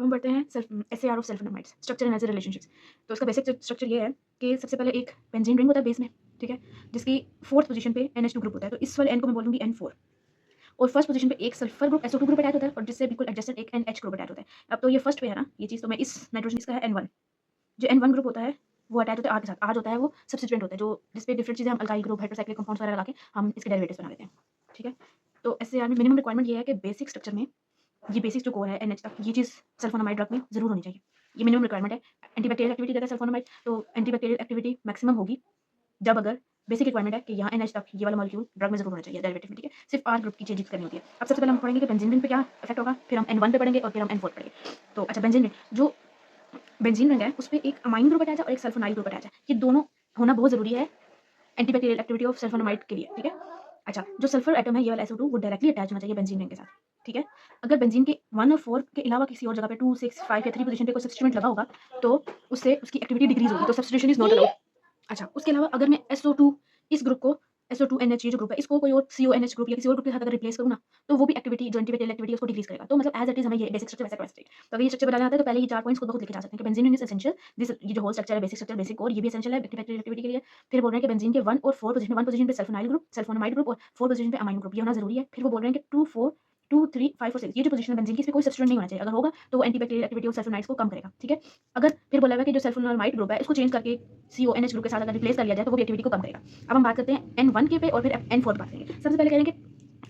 अब हम बढ़ते हैं SAR of sulfonamides, structure and acid relationships. तो इसका बेसिक स्ट्रक्चर ये है कि सबसे पहले एक बेंजीन रिंग होता है बेस में, ठीक है? जिसकी 4th पोजीशन पे NH2 ग्रुप होता है, तो इस वाले N को मैं बोलूँगी N4। और फर्स्ट पोजीशन पे एक sulphur group SO2 group attach होता है और जिससे बिल्कुल एडजेसेंट एक NH ग्रुप अटैच होता है। अब तो ये फर्स्ट पे है ना ये चीज़, तो मैं इस नाइट्रोजन इसका है N1। जो N1 ग्रुप होता है वो अटैच होता है R के साथ। R जो होता है वो सब्स्टिट्यूएंट होता है, जो जिसपे डिफरेंट चीज़ें हम अल्काइल ग्रुप, हेटेरोसाइक्लिक कंपाउंड्स वगैरह लगा के हम इसके डेरिवेटिव्स बना लेते हैं, ठीक है? तो एसएआर में मिनिमम रिक्वायरमेंट ये है कि बेसिक स्ट्रक्चर में ये बेसिक जो कोर है NH तक, ये चीज़ सल्फोनामाइड ड्रग में ज़रूर होनी चाहिए। ये मिनिमम रिक्वायरमेंट है। एंटीबैक्टीरियल एक्टिविटी देता है सल्फोनामाइड, तो एंटीबैक्टीरियल एक्टिविटी मैक्सिमम होगी जब अगर बेसिक रिक्वायरमेंट है कि यहाँ NH तक ये वाला मॉलिक्यूल ड्रग में ज़रूर होना चाहिए डेरिवेटिव में, ठीक है? सिर्फ R ग्रुप की चेंजेस करनी होती है। अब सबसे पहले हम पढ़ेंगे कि बेंजीन रिंग पे क्या इफेक्ट होगा, फिर हम N1 पे पढ़ेंगे और फिर हम N4 पढ़ेंगे। तो अच्छा, बेंजीन रिंग, जो बेंजीन रिंग है उसपे एक अमाइन ग्रुप अटैच है और एक सल्फोनाइल ग्रुप अटैच है। ये दोनों होना बहुत ज़रूरी है एंटीबैक्टीरियल एक्टिविटी ऑफ सल्फोनामाइड के लिए, ठीक है? अच्छा, जो सल्फर एटम है ये वाला SO2 वो डायरेक्टली अटैच होना चाहिए बेंजीन रिंग के साथ, ठीक है? अगर बेंजीन के 1 और 4 के अलावा किसी और जगह पे 2, 6, 5 या 3 पोजीशन पे कोई सब्स्टिट्यूएंट लगा होगा, तो उससे उसकी एक्टिविटी डिक्रीज़ होगी, तो सब्स्टिट्यूशन इज़ नॉट अलाउड। अच्छा, उसके अलावा अगर मैं SO2 इस ग्रुप को SO2NH ये जो ग्रुप है इसको कोई और CONH ग्रुप या किसी और ग्रुप के साथ अगर रिप्लेस करूँ ना, तो वो भी एक्टिविटी जो एंटीबैक्टीरियल एक्टिविटी है उसको डिक्रीज़ करेगा। तो मतलब एज़ इट इज़ हमें ये बेसिक स्ट्रक्चर वैसा का वैसा चाहिए। तो अगर ये स्ट्रक्चर बनाना आता है तो पहले ये 4 पॉइंट्स खुद ब खुद लिखे जा सकते हैं कि benzene ring is essential, this ये जो होल स्ट्रक्चर है बेसिक स्ट्रक्चर बेसिक कोर ये भी एसेंशियल है एंटीबैक्टीरियल एक्टिविटी के लिए। फिर बोल रहे हैं कि बेंजीन के 1 और 4 पोजीशन, 1 पोजीशन पे सल्फोनाइल ग्रुप, सल्फोनामाइड ग्रुप और 4 पोजीशन पे अमाइन ग्रुप ये होना ज़रूरी है। फिर वो बोल रहे हैं कि 2, 4 2, 3, 5 और 6 ये जो पोजीशन है बेंजीन की इसमें कोई सब्स्टिट्यूएंट नहीं होना चाहिए। अगर होगा तो वो एंटीबैक्टीरियल एक्टिविटी ऑफ सल्फोनाइड्स को कम करेगा, ठीक है? अगर फिर बोला हुआ है कि जो सल्फोनामाइड ग्रुप है इसको चेंज करके CONH ग्रुप के साथ अगर रिप्लेस कर लिया जाए तो वो भी एक्टिविटी को कम करेगा। अब हम बात करते हैं N1 के पे और फिर N4 पे बात करेंगे। सबसे पहले कहेंगे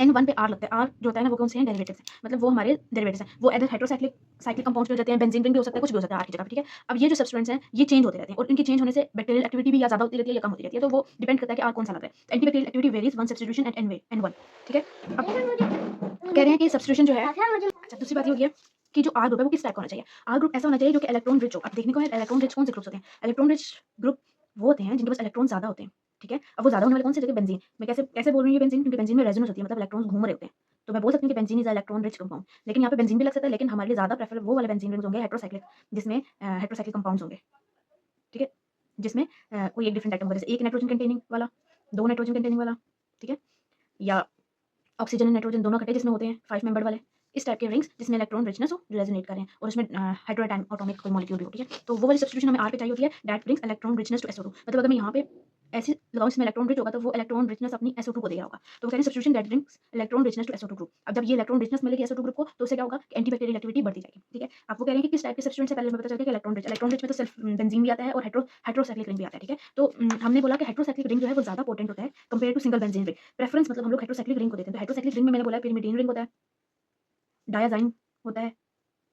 N1 पे R लगता है। R जो होता है ना वो कौन से हैं डेरिवेटिव्स हैं, मतलब वो हमारे डेरिवेटिव्स हैं। वो इधर हेटेरोसाइक्लिक साइक्लिक कंपाउंड्स भी हो जाते हैं, बेंजीन रिंग भी हो सकता है, कुछ भी हो सकता है R की जगह पे, ठीक है? अब ये जो सब्स्टिट्यूएंट्स हैं ये चेंज होते रहते हैं और इनके चेंज होने से बैक्टीरियल एक्टिविटी भी या ज़्यादा होती रहती है या कम होती रहती है, तो वो डिपेंड करता है कि R कौन सा लग रहा है। Antibacterial activity varies one substitution at N1, ठीक है? अब कह रहे हैं कि सब्स्टिट्यूशन जो है, अच्छा दूसरी बात ये होगी है कि जो R ग्रुप है वो किस टाइप का होना चाहिए? R ग्रुप ऐसा होना चाहिए जो कि इलेक्ट्रॉन रिच हो। अब देखने को है इलेक्ट्रॉन रिच कौन से ग्रुप्स होते हैं? इलेक्ट्रॉन रिच ग्रुप वो होते हैं जिनके पास इलेक्ट्रॉन ज़्यादा होते हैं, ठीक है? अब वो ज़्यादा होने वाले कौन से? जैसे बेंजीन। मैं कैसे कैसे बोल रही हूँ ये बेंजीन, क्योंकि बेंजीन में रेजोनेंस होती है, मतलब इलेक्ट्रॉन्स घूम रहे होते हैं। तो मैं बोल सकती हूँ कि benzene is a electron rich compound. लेकिन यहाँ पे बेंजीन भी लग सकता है, लेकिन हमारे लिए ज़्यादा प्रेफर वो वाले बेंजीन रिंग्स होंगे हेटेरोसाइक्लिक, जिसमें हेटेरोसाइक्लिक कंपाउंड्स होंगे, ठीक है? जिसमें कोई एक डिफरेंट आइटम होगा, जैसे एक नाइट्रोजन कंटेनिंग वाला, 2 नाइट्रोजन कंटेनिंग वाला, ठीक है? या ऑक्सीजन एंड नाइट्रोजन दोनों इकट्ठे जिसमें होते हैं 5 मेंबर्ड वाले, इस टाइप के रिंग्स जिसमें इलेक्ट्रॉन रिचनेस हो, रेजोनेट करें और उसमें हेटेरोडाइन एटॉमिक कोई मॉलिक्यूल भी हो, ठीक है? तो वो वाली सब्स्टिट्यूशन हमें R पे चाहिए होती है, that brings electron richness to SO2। मतलब अगर मैं यहाँ पे ऐसे लगाऊँ जिसमें इलेक्ट्रॉन रिच होगा तो वो इलेक्ट्रॉन रिचनेस अपनी SO2 को देगा होगा। तो वो कह रहे हैं substitution that brings electron richness to SO2 group. अब जब ये इलेक्ट्रॉन रिचनेस मिलेगी SO2 ग्रुप को तो उससे क्या होगा कि एंटीबैक्टीरियल एक्टिविटी बढ़ती जाएगी, ठीक है? अब वो कह रहे हैं कि किस टाइप के सब्स्टिट्यूएंट से, पहले हमें पता चल गया कि इलेक्ट्रॉन रिच में तो सिर्फ बेंजीन भी आता है और हेटेरोसाइक्लिक रिंग भी आता है, ठीक है? तो हमने बोला कि हेटेरोसाइक्लिक रिंग जो है वो ज़्यादा पोटेंट होता है compare to single benzene ring. Preference मतलब हम लोग हेटेरोसाइक्लिक रिंग को देते हैं। तो हेटेरोसाइक्लिक रिंग में मैंने बोला है pyrimidine रिंग होता है, डायाज़ाइम होता है,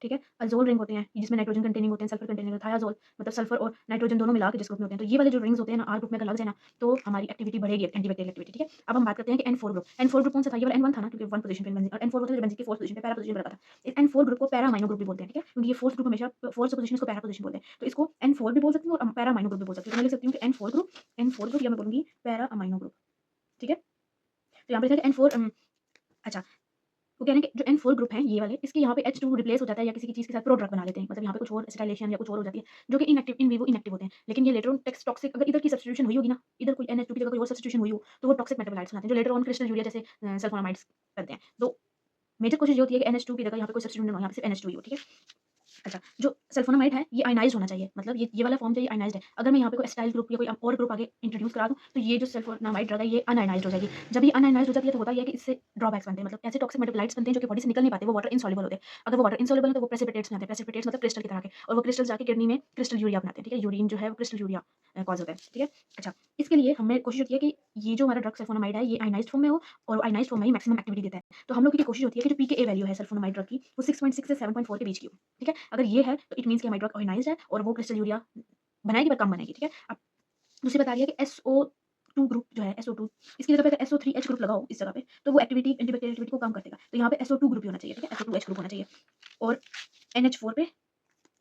ठीक है? अज़ोल रिंग होते हैं जिसमें नाइट्रोजन कंटेनिंग होते हैं, सल्फर कंटेनिंग होता है, थायाज़ोल मतलब सल्फर और नाइट्रोजन दोनों मिला के जिस ग्रुप में होते हैं। तो ये वाले जो रिंग्स होते हैं ना R ग्रुप में अगर लग जाए ना तो हमारी एक्टिविटी बढ़ेगी, एंटीबैक्टीरियल एक्टिविटी, ठीक है? अब हम बात करते हैं कि N4 ग्रुप। N4 ग्रुप कौन सा था? ये वाला N1 था ना, क्योंकि 1 पोजीशन पे बेंजीन, और N4 होता है जो बेंजीन की 4th पोजीशन पे पैरा पोजीशन पे रखा था। इस N4 ग्रुप को पैरा अमाइनो ग्रुप भी बोलते हैं, ठीक है? क्योंकि ये 4th ग्रुप हमेशा 4th पोजीशन इसको पैरा पोजीशन बोलते हैं। तो इसको N4 भी बोल सकती हूँ और पैरा अमाइनो ग्रुप भी बोल सकती हूँ। तो मैं लिख सकती हूँ कि N4 ग्रुप या मैं बोलूँगी पैरा अमाइनो ग्रुप, ठीक है? तो यहाँ पे लिखा है N4 अच्छा, वो कह रहे हैं कि जो N4 ग्रुप है ये वाले, इसके यहाँ पे H2 रिप्लेस हो जाता है या किसी की चीज़ के साथ प्रो ड्रग बना लेते हैं। मतलब यहाँ पे कुछ और एसिटाइलेशन या कुछ और हो जाती है, जो कि इनएक्टिव इन विवो इनएक्टिव होते हैं। लेकिन ये लेटर ऑन टॉक्सिक, अगर इधर की सब्स्टिट्यूशन हुई होगी ना, इधर कोई NH2 की जगह कोई और सब्स्टिट्यूशन हुई हो, तो वो टॉक्सिक मेटाबोलाइट्स बनाते हैं, जो लेटर ऑन क्रिस्टल यूरिया जैसे सल्फोनामाइड्स बनते हैं। तो मेजर कोशिश ये होती है कि NH2 की जगह यहाँ पे कोई सब्स्टिट्यूशन ना हो, यहाँ पे सिर्फ NH2 ही हो, ठीक है? अच्छा, जो सल्फोनामाइड है ये आयनाइज़्ड होना चाहिए, मतलब ये वाला फॉर्म जो ये आयनाइज़्ड है। अगर मैं यहाँ पे कोई एसिटाइल ग्रुप या कोई और ग्रुप आगे इंट्रोड्यूस करा दूँ, तो ये जो सल्फोनामाइड ड्रग है ये अनआयनाइज़्ड हो जाएगी। जब ये अनआयनाइज़्ड हो जाती है तो होता ये है कि इससे ड्रॉबैक्स बनते हैं, मतलब ऐसे टॉक्सिक मेटाबोलाइट्स बनते हैं जो कि बॉडी से निकल नहीं पाते, वो वाटर इनसॉल्युबल होते हैं। अगर वो वाटर इनसॉल्युबल है तो वो प्रेसिपिटेट्स में आते हैं, प्रेसिपिटेट्स मतलब क्रिस्टल की तरह के, और वो क्रिस्टल जाके किडनी में क्रिस्टल यूरिया बनाते हैं, ठीक है? यूरिन जो है वो क्रिस्टल यूरिया कॉज़ होता है, ठीक है? अच्छा, इसके लिए हमें कोशिश होती है कि ये जो हमारा ड्रग सल्फोनामाइड है ये आयनाइज़्ड फॉर्म में हो और आयनाइज़्ड फॉर्म में ही मैक्सिमम एक्टिविटी देता है। तो हम लोग की कोशिश होती है कि जो पीकेए वैल्यू है सल्फोनामाइड ड्रग की वो 6.6 से 7.4 के बीच की हो, ठीक है? अगर ये है तो इट मीन्स कि हमारी ड्रग आयनाइज़्ड है और वो क्रिस्टल यूरिया बनाएगी पर कम बनाएगी, ठीक है? अब दूसरी बता रही है कि SO2 ग्रुप जो है SO2, इसकी जगह पे अगर SO3H ग्रुप लगाओ इस जगह पे तो वो एक्टिविटी एंटीबैक्टीरियल एक्टिविटी को कम कर देगा। तो यहाँ पे SO2 ग्रुप ही होना चाहिए, ठीक है? SO2H ग्रुप होना चाहिए और NH4 पे,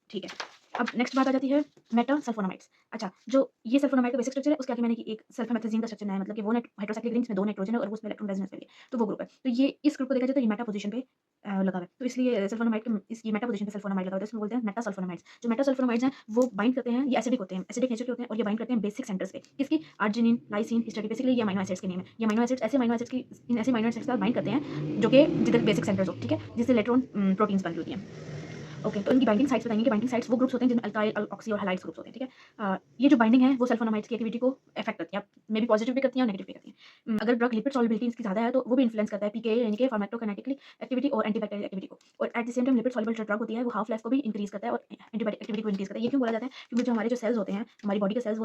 ठीक है। अब नेक्स्ट बात आ जाती है मेटा सल्फोनामाइड्स। अच्छा, जो ये सल्फोनामाइड का बेसिक स्ट्रक्चर है उसके आगे मैंने कि एक सल्फामेथाजीन का स्ट्रक्चर बनाया, मतलब कि वो हाइड्रोक्साइक्लिक रिंग्स में 2 नाइट्रोजन है और वो उसमें इलेक्ट्रॉन रेजोनेंस पे भी है, तो वो ग्रुप है। तो ये इस ग्रुप को देखा जाए तो ये मेटा पोजीशन पे लगा हुआ है। तो इसलिए सल्फोनामाइड के इसकी मेटा पोजीशन पे सल्फोनामाइड लगा हुआ है, तो इसमें बोलते हैं मेटा सल्फोनामाइड्स। जो मेटा सल्फोनामाइड्स हैं वो बाइंड करते हैं, ये एसिडिक होते हैं, एसिडिक नेचर के होते हैं और ये बाइंड करते हैं बेसिक सेंटर्स पे। किसकी? अर्जिनिन, लाइसिन, हिस्टीडीन, बेसिकली ये अमीनो एसिड्स के नेम है। ये अमीनो एसिड्स ऐसे अमीनो एसिड्स की इन ऐसे अमीनो एसिड्स के साथ बाइंड करते हैं जो कि जिधर बेसिक सेंटर्स हो, ठीक है? जिससे इलेक्ट्रॉन प्रोटीन्स बन रही होती हैं। ओके, तो इनकी बाइंडिंग साइट्स बताएँगे कि बाइंडिंग साइट्स वो ग्रुप्स होते हैं जिनमें अल्काइल, ऑक्सी और हैलाइड्स ग्रुप्स होते हैं, ठीक है? ये जो बाइंडिंग है वो सल्फोनामाइड्स की एक्टिविटी को अफेक्ट करती है, मे बी पॉजिटिव भी करती है और नेगेटिव भी करती है। अगर ड्रग लिपिड सॉल्युबिलिटी इसकी ज़्यादा है तो वो भी इन्फ्लुएंस करता है पीके यानी कि फार्माकोकाइनेटिकली एक्टिविटी और एंटीबैक्टीरियल एक्टिविटी को। और at the same time lipid soluble जो ड्रग होती है वो हाफ लाइफ को भी इंक्रीज़ करता है और एंटीबायोटिक एक्टिविटी को इंक्रीज़ करता है। ये क्यों बोला जाता है? क्योंकि जो हमारे जो सेल्स होते हैं, हमारी बॉडी के सेल्स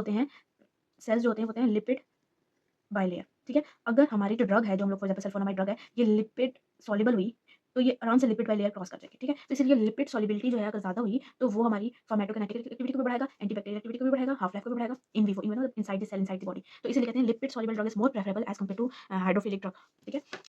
जो होते हैं लिपिड बाइलेयर, ठीक है? अगर हमारी जो ड्रग है, जो हम लोग फॉर एग्ज़ाम्पल सल्फोनामाइड ड्रग है, ये लिपिड सॉल्युबल हुई, तो ये आराम से लिपिड बाइलेयर क्रॉस कर जाएगी, ठीक है? तो इसीलिए लिपिड सॉल्युबिलिटी जो है अगर ज़्यादा हुई, तो वो हमारी फार्माकोकाइनेटिक एक्टिविटी को भी बढ़ाएगा, एंटीबैक्टीरियल एक्टिविटी को भी बढ़ाएगा, हाफ लाइफ को भी बढ़ाएगा, in vivo even inside the cell, inside the body. तो इसीलिए कहते हैं lipid soluble drug is more preferable as compare to hydrophilic drug, ठीक है?